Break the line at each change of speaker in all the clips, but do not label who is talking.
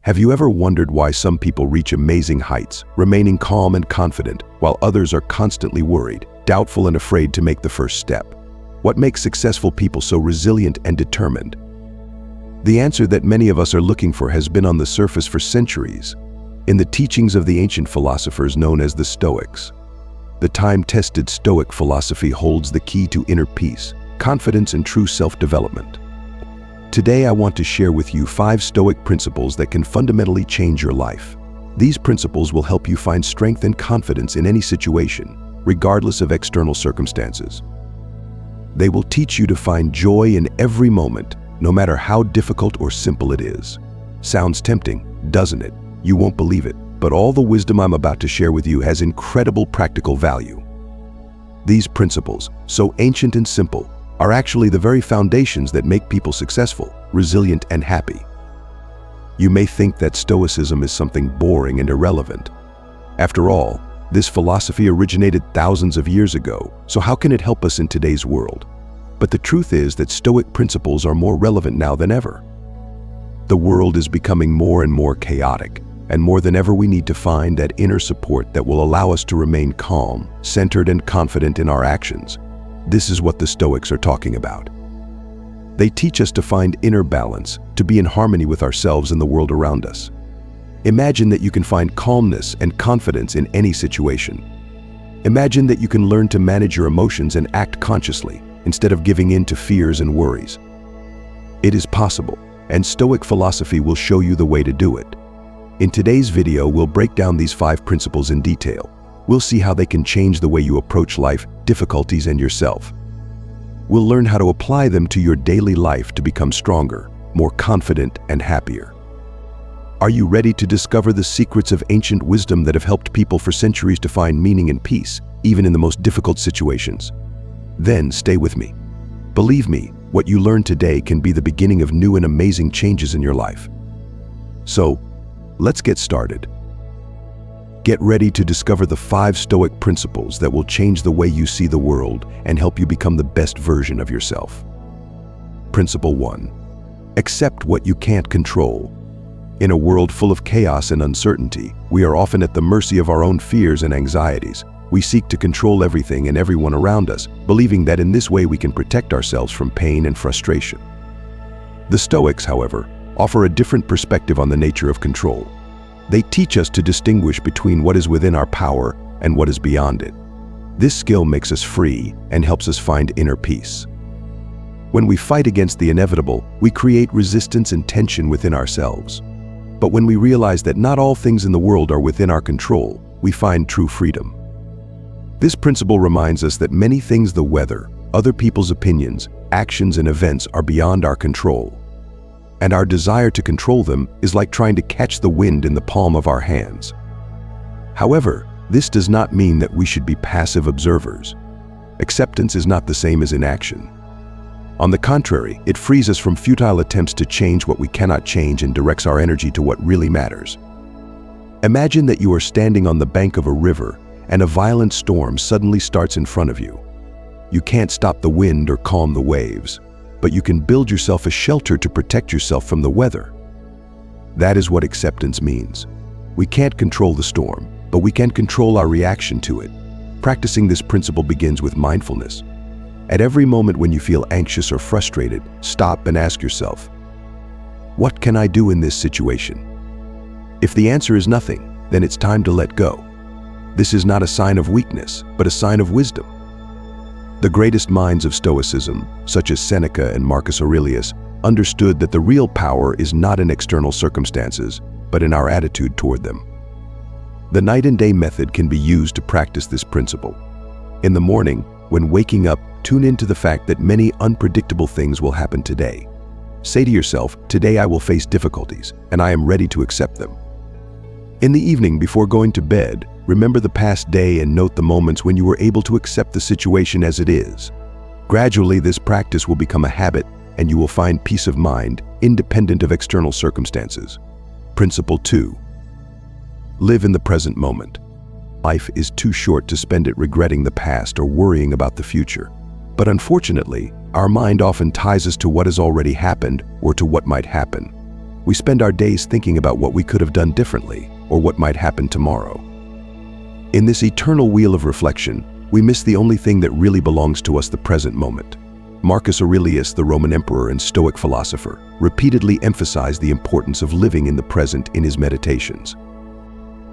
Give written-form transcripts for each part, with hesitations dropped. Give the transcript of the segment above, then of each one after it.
Have you ever wondered why some people reach amazing heights, remaining calm and confident, while others are constantly worried, doubtful and afraid to make the first step? What makes successful people so resilient and determined? The answer that many of us are looking for has been on the surface for centuries, in the teachings of the ancient philosophers known as the Stoics. The time-tested Stoic philosophy holds the key to inner peace, confidence, and true self-development. Today, I want to share with you 5 Stoic principles that can fundamentally change your life. These principles will help you find strength and confidence in any situation, regardless of external circumstances. They will teach you to find joy in every moment, no matter how difficult or simple it is. Sounds tempting, doesn't it? You won't believe it, but all the wisdom I'm about to share with you has incredible practical value. These principles, so ancient and simple, are actually the very foundations that make people successful, resilient, and happy. You may think that Stoicism is something boring and irrelevant. After all, this philosophy originated thousands of years ago, so how can it help us in today's world? But the truth is that Stoic principles are more relevant now than ever. The world is becoming more and more chaotic, and more than ever we need to find that inner support that will allow us to remain calm, centered, and confident in our actions. This is what the Stoics are talking about. They teach us to find inner balance, to be in harmony with ourselves and the world around us. Imagine that you can find calmness and confidence in any situation. Imagine that you can learn to manage your emotions and act consciously, instead of giving in to fears and worries. It is possible, and Stoic philosophy will show you the way to do it. In today's video, we'll break down these 5 principles in detail. We'll see how they can change the way you approach life, difficulties, and yourself. We'll learn how to apply them to your daily life to become stronger, more confident, and happier. Are you ready to discover the secrets of ancient wisdom that have helped people for centuries to find meaning and peace, even in the most difficult situations? Then stay with me. Believe me, what you learn today can be the beginning of new and amazing changes in your life. So, let's get started. Get ready to discover the 5 Stoic principles that will change the way you see the world and help you become the best version of yourself. Principle 1. Accept what you can't control. In a world full of chaos and uncertainty, we are often at the mercy of our own fears and anxieties. We seek to control everything and everyone around us, believing that in this way we can protect ourselves from pain and frustration. The Stoics, however, offer a different perspective on the nature of control. They teach us to distinguish between what is within our power and what is beyond it. This skill makes us free and helps us find inner peace. When we fight against the inevitable, we create resistance and tension within ourselves. But when we realize that not all things in the world are within our control, we find true freedom. This principle reminds us that many things, the weather, other people's opinions, actions, and events are beyond our control. And our desire to control them is like trying to catch the wind in the palm of our hands. However, this does not mean that we should be passive observers. Acceptance is not the same as inaction. On the contrary, it frees us from futile attempts to change what we cannot change and directs our energy to what really matters. Imagine that you are standing on the bank of a river and a violent storm suddenly starts in front of you. You can't stop the wind or calm the waves, but you can build yourself a shelter to protect yourself from the weather. That is what acceptance means. We can't control the storm, but we can control our reaction to it. Practicing this principle begins with mindfulness. At every moment when you feel anxious or frustrated, stop and ask yourself, what can I do in this situation? If the answer is nothing, then it's time to let go. This is not a sign of weakness, but a sign of wisdom. The greatest minds of Stoicism, such as Seneca and Marcus Aurelius, understood that the real power is not in external circumstances, but in our attitude toward them. The night and day method can be used to practice this principle. In the morning, when waking up, tune into the fact that many unpredictable things will happen today. Say to yourself, today I will face difficulties, and I am ready to accept them. In the evening, before going to bed, remember the past day and note the moments when you were able to accept the situation as it is. Gradually, this practice will become a habit, and you will find peace of mind, independent of external circumstances. Principle 2. Live in the present moment. Life is too short to spend it regretting the past or worrying about the future. But unfortunately, our mind often ties us to what has already happened or to what might happen. We spend our days thinking about what we could have done differently or what might happen tomorrow. In this eternal wheel of reflection, we miss the only thing that really belongs to us, the present moment. Marcus Aurelius, the Roman emperor and Stoic philosopher, repeatedly emphasized the importance of living in the present in his meditations.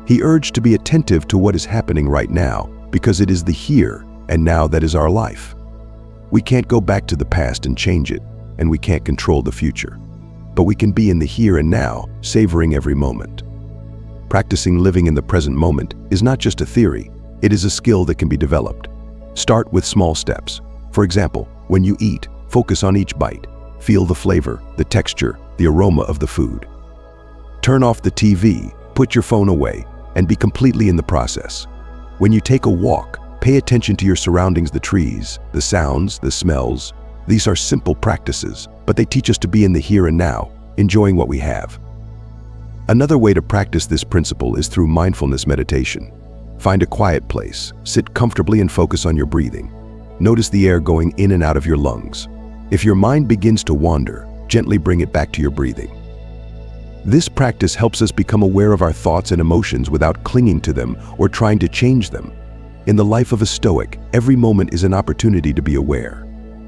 He urged to be attentive to what is happening right now, because it is the here and now that is our life. We can't go back to the past and change it, and we can't control the future. But we can be in the here and now, savoring every moment. Practicing living in the present moment is not just a theory, it is a skill that can be developed. Start with small steps. For example, when you eat, focus on each bite. Feel the flavor, the texture, the aroma of the food. Turn off the TV, put your phone away, and be completely in the process. When you take a walk, pay attention to your surroundings, the trees, the sounds, the smells. These are simple practices, but they teach us to be in the here and now, enjoying what we have. Another way to practice this principle is through mindfulness meditation. Find a quiet place, sit comfortably and focus on your breathing. Notice the air going in and out of your lungs. If your mind begins to wander, gently bring it back to your breathing. This practice helps us become aware of our thoughts and emotions without clinging to them or trying to change them. In the life of a Stoic, every moment is an opportunity to be aware.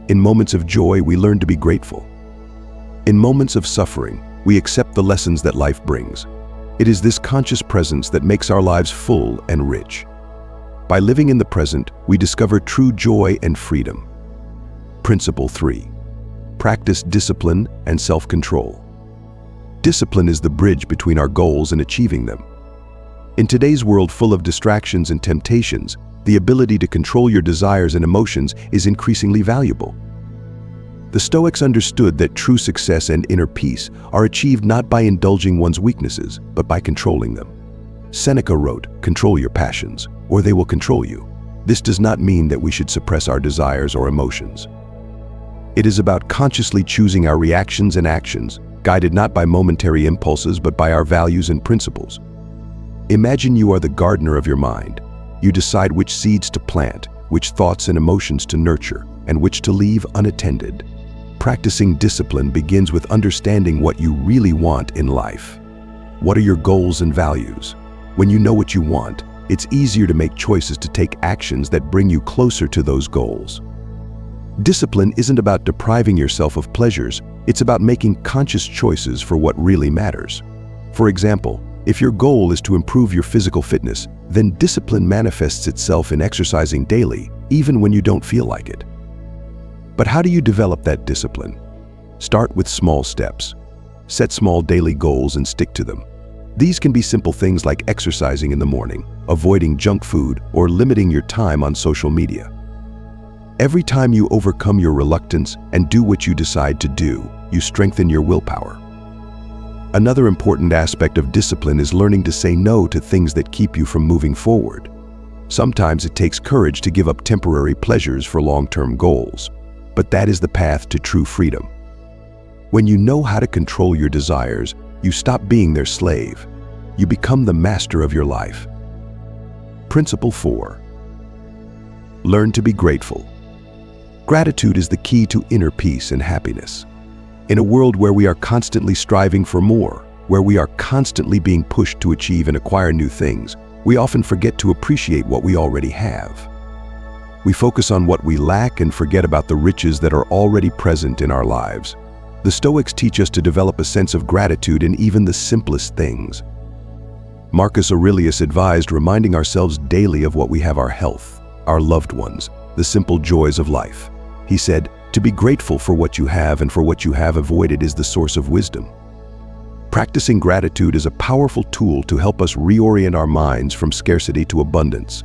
In moments of joy, we learn to be grateful. In moments of suffering, we accept the lessons that life brings. It is this conscious presence that makes our lives full and rich. By living in the present, we discover true joy and freedom. Principle 3. Practice discipline and self-control. Discipline is the bridge between our goals and achieving them. In today's world full of distractions and temptations, the ability to control your desires and emotions is increasingly valuable. The Stoics understood that true success and inner peace are achieved not by indulging one's weaknesses, but by controlling them. Seneca wrote, "Control your passions, or they will control you." This does not mean that we should suppress our desires or emotions. It is about consciously choosing our reactions and actions, guided not by momentary impulses but by our values and principles. Imagine you are the gardener of your mind. You decide which seeds to plant, which thoughts and emotions to nurture, and which to leave unattended. Practicing discipline begins with understanding what you really want in life. What are your goals and values? When you know what you want, it's easier to make choices to take actions that bring you closer to those goals. Discipline isn't about depriving yourself of pleasures, it's about making conscious choices for what really matters. For example, if your goal is to improve your physical fitness, then discipline manifests itself in exercising daily, even when you don't feel like it. But how do you develop that discipline? Start with small steps. Set small daily goals and stick to them. These can be simple things like exercising in the morning, avoiding junk food, or limiting your time on social media. Every time you overcome your reluctance and do what you decide to do, you strengthen your willpower. Another important aspect of discipline is learning to say no to things that keep you from moving forward. Sometimes it takes courage to give up temporary pleasures for long-term goals, but that is the path to true freedom. When you know how to control your desires, you stop being their slave. You become the master of your life. Principle 4. Learn to be grateful. Gratitude is the key to inner peace and happiness. In a world where we are constantly striving for more, where we are constantly being pushed to achieve and acquire new things, we often forget to appreciate what we already have. We focus on what we lack and forget about the riches that are already present in our lives. The Stoics teach us to develop a sense of gratitude in even the simplest things. Marcus Aurelius advised reminding ourselves daily of what we have: our health, our loved ones, the simple joys of life. He said, "To be grateful for what you have and for what you have avoided is the source of wisdom." Practicing gratitude is a powerful tool to help us reorient our minds from scarcity to abundance.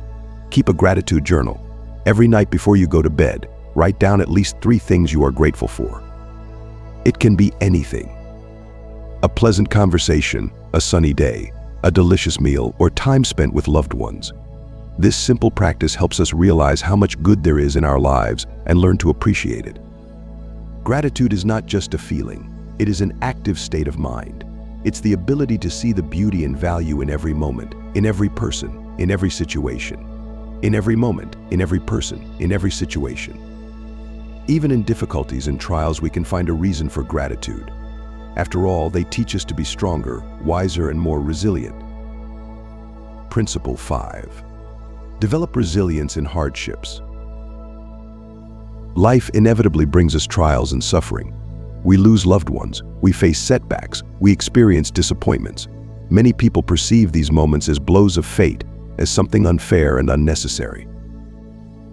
Keep a gratitude journal. Every night before you go to bed, write down at least 3 things you are grateful for. It can be anything: a pleasant conversation, a sunny day, a delicious meal, or time spent with loved ones. This simple practice helps us realize how much good there is in our lives and learn to appreciate it. Gratitude is not just a feeling, it is an active state of mind. It's the ability to see the beauty and value in every moment, in every person, in every situation. In every moment, in every person, in every situation. Even in difficulties and trials, we can find a reason for gratitude. After all, they teach us to be stronger, wiser, and more resilient. Principle 5. Develop resilience in hardships. Life inevitably brings us trials and suffering. We lose loved ones, we face setbacks, we experience disappointments. Many people perceive these moments as blows of fate, as something unfair and unnecessary.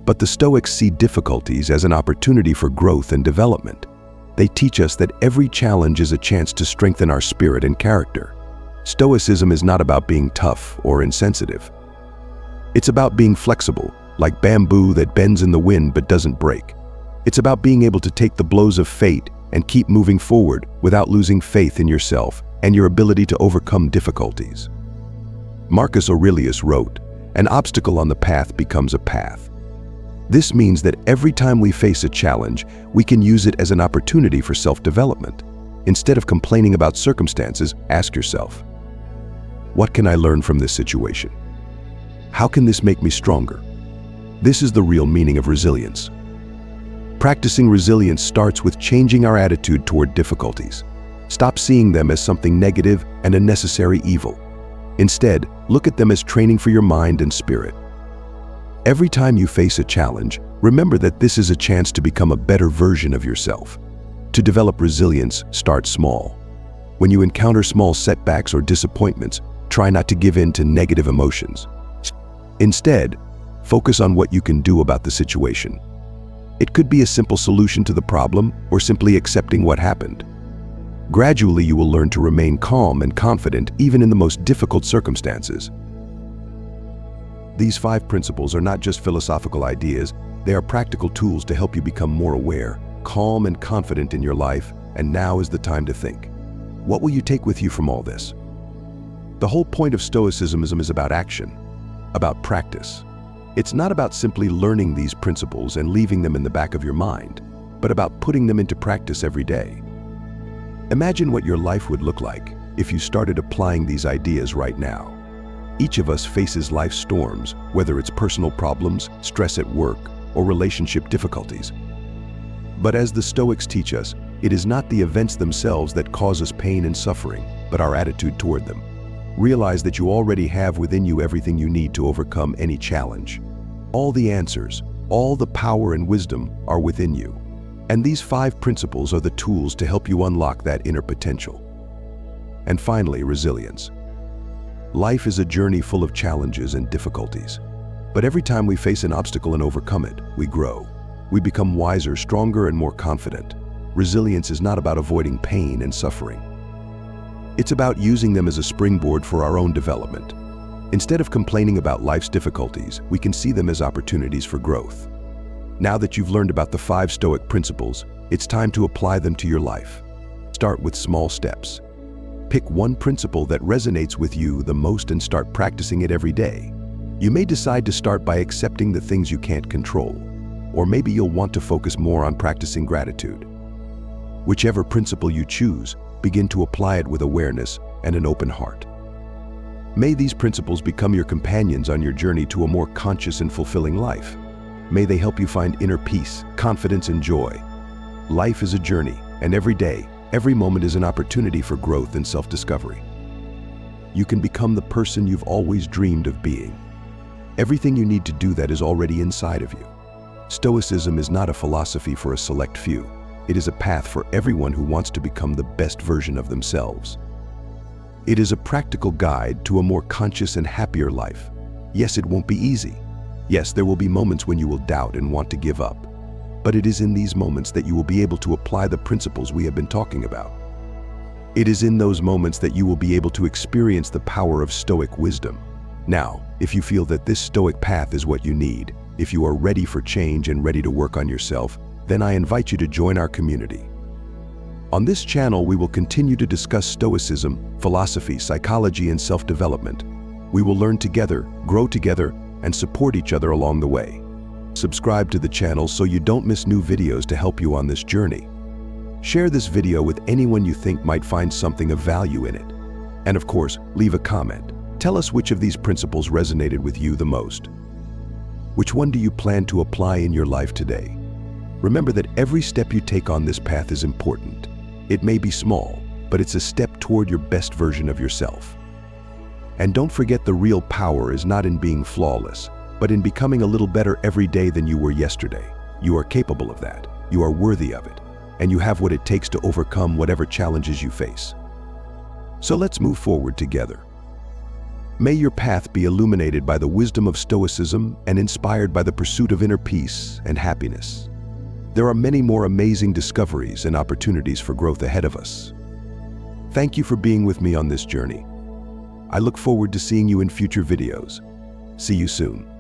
But the Stoics see difficulties as an opportunity for growth and development. They teach us that every challenge is a chance to strengthen our spirit and character. Stoicism is not about being tough or insensitive. It's about being flexible, like bamboo that bends in the wind but doesn't break. It's about being able to take the blows of fate and keep moving forward without losing faith in yourself and your ability to overcome difficulties. Marcus Aurelius wrote, "An obstacle on the path becomes a path." This means that every time we face a challenge, we can use it as an opportunity for self-development. Instead of complaining about circumstances, ask yourself, what can I learn from this situation? How can this make me stronger? This is the real meaning of resilience. Practicing resilience starts with changing our attitude toward difficulties. Stop seeing them as something negative and a necessary evil. Instead, look at them as training for your mind and spirit. Every time you face a challenge, remember that this is a chance to become a better version of yourself. To develop resilience, start small. When you encounter small setbacks or disappointments, try not to give in to negative emotions. Instead, focus on what you can do about the situation. It could be a simple solution to the problem or simply accepting what happened. Gradually, you will learn to remain calm and confident even in the most difficult circumstances. These 5 principles are not just philosophical ideas, they are practical tools to help you become more aware, calm, and confident in your life, and now is the time to think. What will you take with you from all this? The whole point of Stoicism is about action, about practice. It's not about simply learning these principles and leaving them in the back of your mind, but about putting them into practice every day. Imagine what your life would look like if you started applying these ideas right now. Each of us faces life's storms, whether it's personal problems, stress at work, or relationship difficulties. But as the Stoics teach us, it is not the events themselves that cause us pain and suffering, but our attitude toward them. Realize that you already have within you everything you need to overcome any challenge. All the answers, all the power and wisdom are within you. And these 5 principles are the tools to help you unlock that inner potential. And finally, resilience. Life is a journey full of challenges and difficulties. But every time we face an obstacle and overcome it, we grow. We become wiser, stronger, and more confident. Resilience is not about avoiding pain and suffering. It's about using them as a springboard for our own development. Instead of complaining about life's difficulties, we can see them as opportunities for growth. Now that you've learned about the 5 Stoic principles, it's time to apply them to your life. Start with small steps. Pick one principle that resonates with you the most and start practicing it every day. You may decide to start by accepting the things you can't control, or maybe you'll want to focus more on practicing gratitude. Whichever principle you choose, begin to apply it with awareness and an open heart. May these principles become your companions on your journey to a more conscious and fulfilling life. May they help you find inner peace, confidence, and joy. Life is a journey, and every day, every moment is an opportunity for growth and self-discovery. You can become the person you've always dreamed of being. Everything you need to do that is already inside of you. Stoicism is not a philosophy for a select few. It is a path for everyone who wants to become the best version of themselves. It is a practical guide to a more conscious and happier life. Yes, it won't be easy. Yes, there will be moments when you will doubt and want to give up. But it is in these moments that you will be able to apply the principles we have been talking about. It is in those moments that you will be able to experience the power of Stoic wisdom. Now, if you feel that this Stoic path is what you need, if you are ready for change and ready to work on yourself, then I invite you to join our community. On this channel, we will continue to discuss Stoicism, philosophy, psychology, and self-development. We will learn together, grow together, and support each other along the way. Subscribe to the channel so you don't miss new videos to help you on this journey. Share this video with anyone you think might find something of value in it. And of course, leave a comment. Tell us which of these principles resonated with you the most. Which one do you plan to apply in your life today? Remember that every step you take on this path is important. It may be small, but it's a step toward your best version of yourself. And don't forget, the real power is not in being flawless, but in becoming a little better every day than you were yesterday. You are capable of that. You are worthy of it. And you have what it takes to overcome whatever challenges you face. So let's move forward together. May your path be illuminated by the wisdom of Stoicism and inspired by the pursuit of inner peace and happiness. There are many more amazing discoveries and opportunities for growth ahead of us. Thank you for being with me on this journey. I look forward to seeing you in future videos. See you soon.